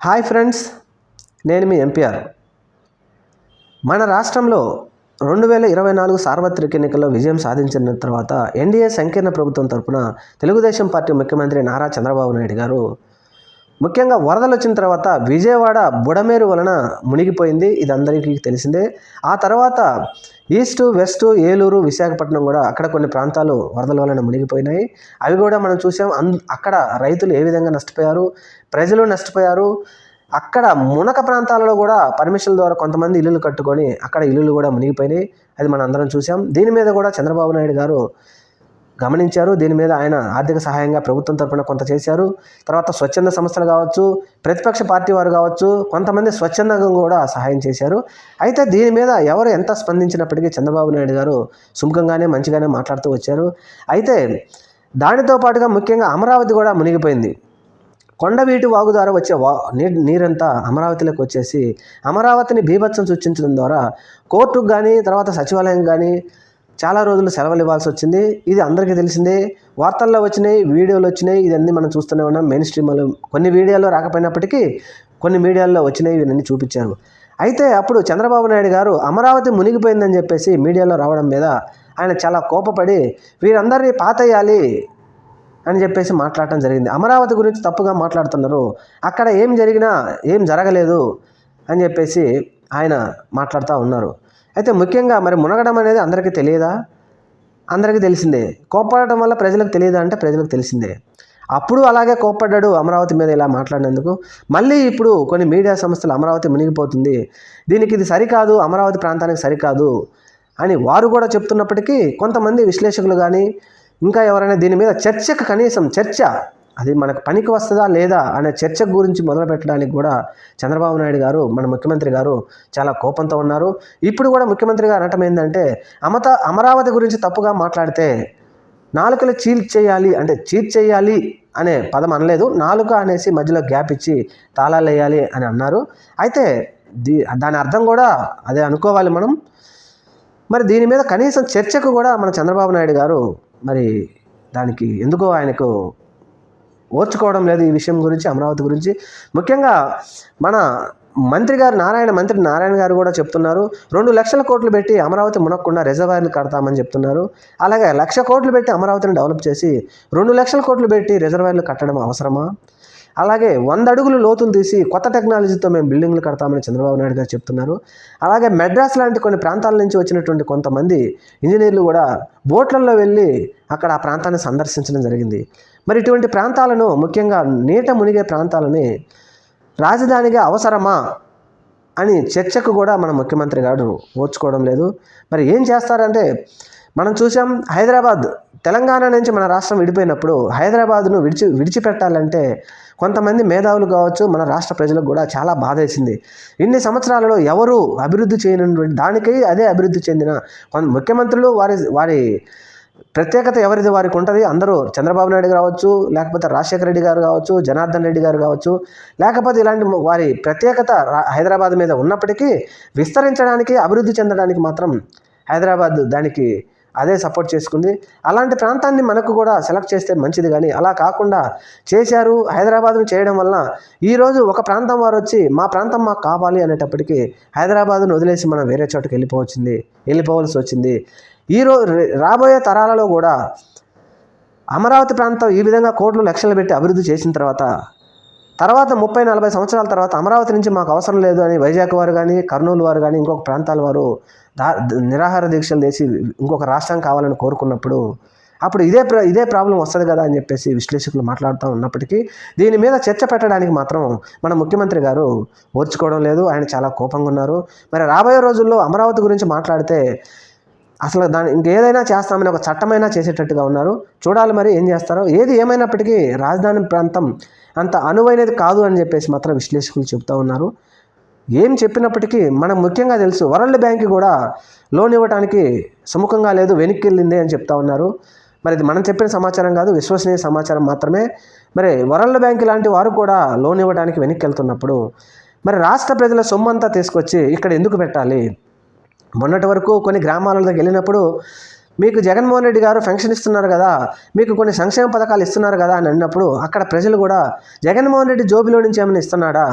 Hi friends, నేను మీ MPR. మన రాష్ట్రంలో 2024 సార్వత్రిక ఎన్నికల్లో విజయం సాధించిన తర్వాత ఎన్డీఏ సంకీర్ణ ప్రభుత్వం తరపున తెలుగుదేశం పార్టీ ముఖ్యమంత్రి నారా చంద్రబాబు నాయుడు గారు ముఖ్యంగా వరదలు వచ్చిన తర్వాత విజయవాడ బుడమేరు వలన మునిగిపోయింది. ఇది అందరికీ తెలిసిందే. ఆ తర్వాత ఈస్ట్ వెస్ట్ ఏలూరు విశాఖపట్నం కూడా అక్కడ కొన్ని ప్రాంతాలు వరదల వలన మునిగిపోయినాయి. అవి కూడా మనం చూసాం. అక్కడ రైతులు ఏ విధంగా నష్టపోయారు, ప్రజలు నష్టపోయారు. అక్కడ మునక ప్రాంతాలలో కూడా పర్మిషన్ల ద్వారా కొంతమంది ఇల్లులు కట్టుకొని అక్కడ ఇల్లులు కూడా మునిగిపోయినాయి. అది మనం అందరం చూసాం. దీని మీద కూడా చంద్రబాబు నాయుడు గారు గమనించారు. దీని మీద ఆయన ఆర్థిక సహాయంగా ప్రభుత్వం తరపున కొంత చేశారు. తర్వాత స్వచ్ఛంద సంస్థలు కావచ్చు, ప్రతిపక్ష పార్టీ వారు కావచ్చు, కొంతమంది స్వచ్ఛందంగా కూడా సహాయం చేశారు. అయితే దీని మీద ఎవరు ఎంత స్పందించినప్పటికీ చంద్రబాబు నాయుడు గారు సుముఖంగానే మంచిగానే మాట్లాడుతూ వచ్చారు. అయితే దానితో పాటుగా ముఖ్యంగా అమరావతి కూడా మునిగిపోయింది. కొండవీటి వాగు ద్వారా వచ్చే నీరంతా అమరావతిలోకి వచ్చేసి అమరావతిని బీభత్సం సృష్టించడం ద్వారా కోర్టుకు కానీ తర్వాత సచివాలయం కానీ చాలా రోజులు సెలవులు ఇవ్వాల్సి వచ్చింది. ఇది అందరికీ తెలిసిందే. వార్తల్లో వచ్చినాయి, వీడియోలు వచ్చినాయి. ఇవన్నీ మనం చూస్తూనే ఉన్నాం. మెయిన్ స్ట్రీమ్లో కొన్ని వీడియోల్లో రాకపోయినప్పటికీ కొన్ని మీడియాల్లో వచ్చినాయి. ఇవన్నీ చూపించారు. అయితే అప్పుడు చంద్రబాబు నాయుడు గారు అమరావతి మునిగిపోయిందని చెప్పేసి మీడియాలో రావడం మీద ఆయన చాలా కోపపడి వీరందరినీ పాతేయాలి అని చెప్పేసి మాట్లాడటం జరిగింది. అమరావతి గురించి తప్పుగా మాట్లాడుతున్నారు, అక్కడ ఏం జరిగినా ఏం జరగలేదు అని చెప్పేసి ఆయన మాట్లాడుతూ ఉన్నారు. అయితే ముఖ్యంగా మరి మునగడం అనేది అందరికీ తెలియదా? అందరికీ తెలిసిందే. కోప్పడటం వల్ల ప్రజలకు తెలియదా అంటే ప్రజలకు తెలిసిందే. అప్పుడు అలాగే కోప్పడ్డాడు అమరావతి మీద ఇలా మాట్లాడినందుకు. మళ్ళీ ఇప్పుడు కొన్ని మీడియా సంస్థలు అమరావతి మునిగిపోతుంది, దీనికి ఇది సరికాదు, అమరావతి ప్రాంతానికి సరికాదు అని వారు కూడా చెప్తున్నప్పటికీ కొంతమంది విశ్లేషకులు కానీ ఇంకా ఎవరైనా దీని మీద చర్చకు కనీసం చర్చ అది మనకు పనికి వస్తుందా లేదా అనే చర్చ గురించి మొదలు పెట్టడానికి కూడా చంద్రబాబు నాయుడు గారు మన ముఖ్యమంత్రి గారు చాలా కోపంతో ఉన్నారు. ఇప్పుడు కూడా ముఖ్యమంత్రి గారు అనటం ఏంటంటే అమరావతి గురించి తప్పుగా మాట్లాడితే నాలుకలు చీట్ చేయాలి అనే పదం అనలేదు, నాలుక అనేసి మధ్యలో గ్యాప్ ఇచ్చి తాళాలు వేయాలి అని అన్నారు. అయితే దాని అర్థం కూడా అదే అనుకోవాలి మనం. మరి దీని మీద కనీసం చర్చకు కూడా మన చంద్రబాబు నాయుడు గారు మరి దానికి ఎందుకో ఆయనకు ఓర్చుకోవడం లేదు. ఈ విషయం గురించి అమరావతి గురించి ముఖ్యంగా మన మంత్రి నారాయణ గారు కూడా చెప్తున్నారు. 2 లక్షల కోట్లు పెట్టి అమరావతి మునక్కుండా రిజర్వాయర్లు కడతామని చెప్తున్నారు. అలాగే 1,00,000 కోట్లు పెట్టి అమరావతిని డెవలప్ చేసి 2 లక్షల కోట్లు పెట్టి రిజర్వాయర్లు కట్టడం అవసరమా? అలాగే 100 అడుగులు లోతులు తీసి కొత్త టెక్నాలజీతో మేము బిల్డింగ్లు కడతామని చంద్రబాబు నాయుడు గారు చెప్తున్నారు. అలాగే మెడ్రాస్ లాంటి కొన్ని ప్రాంతాల నుంచి వచ్చినటువంటి కొంతమంది ఇంజనీర్లు కూడా బోట్లలో వెళ్ళి అక్కడ ఆ ప్రాంతాన్ని సందర్శించడం జరిగింది. మరి ఇటువంటి ప్రాంతాలను ముఖ్యంగా నీట మునిగే ప్రాంతాలని రాజధానిగా అవసరమా అని చర్చకు కూడా మన ముఖ్యమంత్రి గారు ఓర్చుకోవడం లేదు. మరి ఏం చేస్తారంటే మనం చూసాం, హైదరాబాద్ తెలంగాణ నుంచి మన రాష్ట్రం విడిపోయినప్పుడు హైదరాబాద్ను విడిచిపెట్టాలంటే కొంతమంది మేధావులు కావచ్చు, మన రాష్ట్ర ప్రజలకు కూడా చాలా బాధ వేసింది. ఇన్ని సంవత్సరాలలో ఎవరు అభివృద్ధి చేయనటువంటి దానికై అదే అభివృద్ధి చెందిన ముఖ్యమంత్రులు వారి ప్రత్యేకత ఎవరిది వారికి ఉంటుంది. అందరూ చంద్రబాబు నాయుడు కావచ్చు, లేకపోతే రాజశేఖర రెడ్డి గారు కావచ్చు, జనార్దన్ రెడ్డి గారు కావచ్చు, లేకపోతే ఇలాంటి వారి ప్రత్యేకత హైదరాబాద్ మీద ఉన్నప్పటికీ విస్తరించడానికి అభివృద్ధి చెందడానికి మాత్రం హైదరాబాద్ దానికి అదే సపోర్ట్ చేసుకుంది. అలాంటి ప్రాంతాన్ని మనకు కూడా సెలెక్ట్ చేస్తే మంచిది, కానీ అలా కాకుండా చేశారు. హైదరాబాద్ను చేయడం వలన ఈరోజు ఒక ప్రాంతం వారు వచ్చి మా ప్రాంతం మాకు కావాలి అనేటప్పటికీ హైదరాబాద్ను వదిలేసి మనం వేరే చోటుకి వెళ్ళిపోవాల్సి వచ్చింది. రాబోయే తరాలలో కూడా అమరావతి ప్రాంతం ఈ విధంగా కోట్లు లక్షలు పెట్టి అభివృద్ధి చేసిన తర్వాత 30-40 సంవత్సరాల తర్వాత అమరావతి నుంచి మాకు అవసరం లేదు అని వైజాగ్ వారు కానీ, కర్నూలు వారు కానీ, ఇంకొక ప్రాంతాల వారు నిరాహార దీక్షలు చేసి ఇంకొక రాష్ట్రం కావాలని కోరుకున్నప్పుడు అప్పుడు ఇదే ప్రాబ్లం వస్తుంది కదా అని చెప్పేసి విశ్లేషకులు మాట్లాడుతూ ఉన్నప్పటికీ దీని మీద చర్చ పెట్టడానికి మాత్రం మన ముఖ్యమంత్రి గారు ఓర్చుకోవడం లేదు. ఆయన చాలా కోపంగా ఉన్నారు. మరి రాబోయే రోజుల్లో అమరావతి గురించి మాట్లాడితే అసలు ఇంకేదైనా చేస్తామని ఒక చట్టమైనా చేసేటట్టుగా ఉన్నారు. చూడాలి మరి ఏం చేస్తారో. ఏది ఏమైనప్పటికీ రాజధాని ప్రాంతం అంత అనువైనది కాదు అని చెప్పేసి మాత్రం విశ్లేషకులు చెప్తూ ఉన్నారు. ఏం చెప్పినప్పటికీ మనకు ముఖ్యంగా తెలుసు, వరల్డ్ బ్యాంక్ కూడా లోన్ ఇవ్వడానికి సుముఖంగా లేదు, వెనక్కి వెళ్ళింది అని చెప్తా ఉన్నారు. మరి ఇది మనం చెప్పిన సమాచారం కాదు, విశ్వసనీయ సమాచారం మాత్రమే. మరి వరల్డ్ బ్యాంక్ లాంటి వారు కూడా లోన్ ఇవ్వడానికి వెనక్కి వెళ్తున్నప్పుడు మరి రాష్ట్ర ప్రజల సొమ్మంతా తీసుకొచ్చి ఇక్కడ ఎందుకు పెట్టాలి? మొన్నటి వరకు కొన్ని గ్రామాలకు వెళ్ళినప్పుడు మీకు జగన్మోహన్ రెడ్డి గారు పెన్షన్ ఇస్తున్నారు కదా, మీకు కొన్ని సంక్షేమ పథకాలు ఇస్తున్నారు కదా అని అన్నప్పుడు అక్కడ ప్రజలు కూడా జగన్మోహన్ రెడ్డి జోబిలో నుంచి ఏమైనా ఇస్తున్నాడా,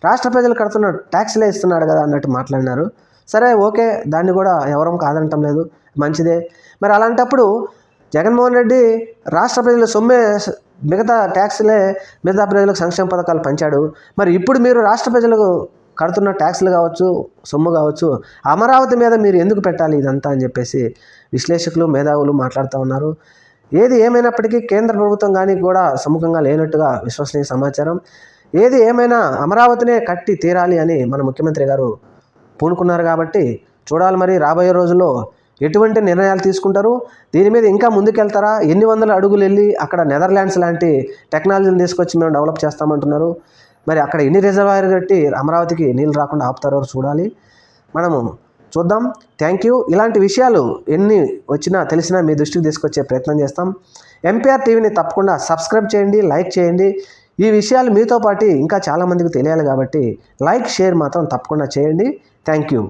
రాష్ట్ర ప్రజలు కడుతున్న ట్యాక్స్లే ఇస్తున్నాడు కదా అన్నట్టు మాట్లాడినారు. సరే ఓకే, దాన్ని కూడా ఎవరం కాదనటం లేదు, మంచిదే. మరి అలాంటప్పుడు జగన్మోహన్ రెడ్డి రాష్ట్ర ప్రజల సొమ్మే మిగతా ట్యాక్స్లే మిగతా ప్రజలకు సంక్షేమ పథకాలు పంచాడు. మరి ఇప్పుడు మీరు రాష్ట్ర ప్రజలకు కడుతున్న ట్యాక్స్లు కావచ్చు, సొమ్ము కావచ్చు, అమరావతి మీద మీరు ఎందుకు పెట్టాలి ఇదంతా అని చెప్పేసి విశ్లేషకులు, మేధావులు మాట్లాడుతూ ఉన్నారు. ఏది ఏమైనప్పటికీ కేంద్ర ప్రభుత్వం కానీ కూడా సముఖంగా లేనట్టుగా విశ్వసనీయ సమాచారం. ఏది ఏమైనా అమరావతినే కట్టి తీరాలి అని మన ముఖ్యమంత్రి గారు పూనుకున్నారు కాబట్టి చూడాలి మరి రాబోయే రోజుల్లో ఎటువంటి నిర్ణయాలు తీసుకుంటారు, దీని మీద ఇంకా ముందుకెళ్తారా, ఎన్ని వందల అడుగులు వెళ్ళి అక్కడ నెదర్లాండ్స్ లాంటి టెక్నాలజీని తీసుకొచ్చి మేము డెవలప్ చేస్తామంటున్నారు. మరి అక్కడ ఎన్ని రిజర్వాయర్ కట్టి అమరావతికి నీళ్ళు రాకుండా ఆపుతారో చూడాలి, మనము చూద్దాం. Thank you. ఇలాంటి విషయాలు ఎన్ని వచ్చినా తెలిసినా మీ దృష్టికి తీసుకొచ్చే ప్రయత్నం చేస్తాం. ఎంపీఆర్ టీవీని తప్పకుండా సబ్స్క్రైబ్ చేయండి, లైక్ చేయండి. ఈ విషయాలు మీతో పాటు ఇంకా చాలామందికి తెలియాలి కాబట్టి లైక్, షేర్ మాత్రం తప్పకుండా చేయండి. Thank you.